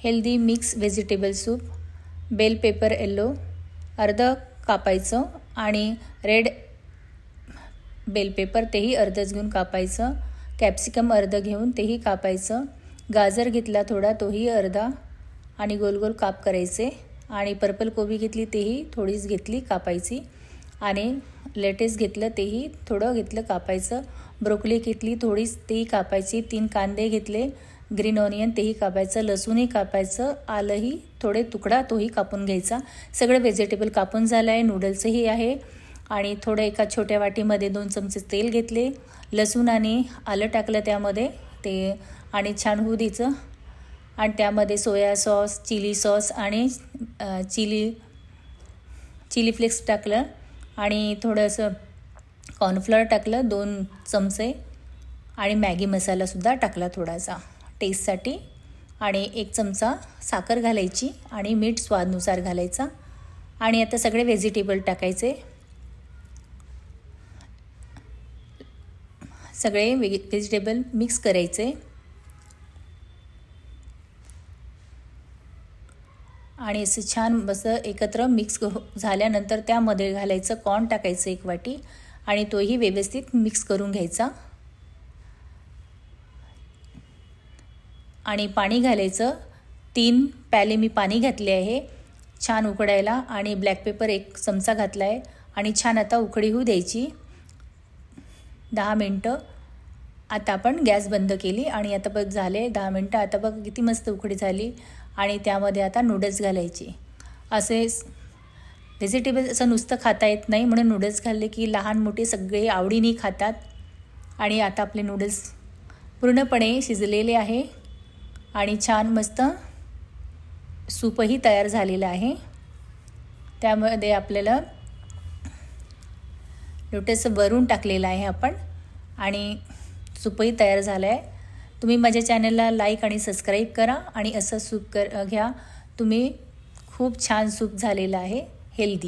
Healthy mix vegetable soup. Bell pepper yellow अर्ध कापायचं आणि रेड बेल पेपर तेही अर्धच घेऊन कापायचं. कॅप्सिकम अर्ध घेऊन तेही कापायचं. गाजर घेतला थोडा तोही अर्धा आणि गोल गोल काप करायचे. आणि पर्पल कोबी घेतली तेही थोडीच घेतली कापायची. आणि लेटेस घेतलं तेही थोडं घेतलं कापायचं. ब्रोकोली घेतली थोडीच तेही कापायची. 3 कांदे घेतले, ग्रीन ऑनियन तेही कापायचं. लसूणही कापायचं. आलंही थोडे तुकडा तोही कापून घ्यायचा. सगळे व्हेजिटेबल कापून झालं आहे. नूडल्सही आहे. आणि थोडं एका छोट्या वाटीमध्ये 2 चमचे तेल घेतले. लसूण आणि आलं टाकलं त्यामध्ये ते आणि छान होऊ द्यायचं. आणि त्यामध्ये सोया सॉस, चिली सॉस आणि चिली फ्लेक्स टाकलं. आणि थोडंसं कॉर्नफ्लोअर टाकलं 2 चमचे. आणि मॅगी मसालासुद्धा टाकला थोडासा टेस्टसाठी. आणि 1 चमचा साखर घालायची आणि मीठ स्वादनुसार घालायचा. आणि आता सगळे व्हेजिटेबल टाकायचे. सगळे व्हेजिटेबल मिक्स करायचे. आणि असं छान मस्त एकत्र मिक्स झाल्यानंतर त्यामध्ये घालायचं कॉर्न टाकायचं 1 वाटी आणि तोही व्यवस्थित मिक्स करून घ्यायचा. आणि पाणी घालायचं. 3 प्याले मी पाणी घातले आहे छान उकडायला. आणि ब्लॅक पेपर 1 चमचा घातला आहे. आणि छान आता उकळी होऊ द्यायची 10 मिनटं. आता आपण गॅस बंद केली आणि आता बघ झाले 10 मिनटं. आता बघ किती मस्त उकळी झाली. आणि त्यामध्ये आता नूडल्स घालायचे. असे व्हेजिटेबल असं नुसतं खाता येत नाही म्हणून नूडल्स घालले की लहान मोठे सगळे आवडीने खातात. आणि आता आपले नूडल्स पूर्णपणे शिजलेले आहे आणि छान मस्त सूपही तयार झालेलं आहे. त्यामध्ये आपल्याला नूडल्स वरून टाकलेलं आहे आपण आणि सूपही तयार झालं आहे. तुम्ही माझ्या चॅनलला लाईक आणि सबस्क्राईब करा आणि असं सूप घ्या तुम्ही. खूप छान सूप झालेलं आहे हेल्दी.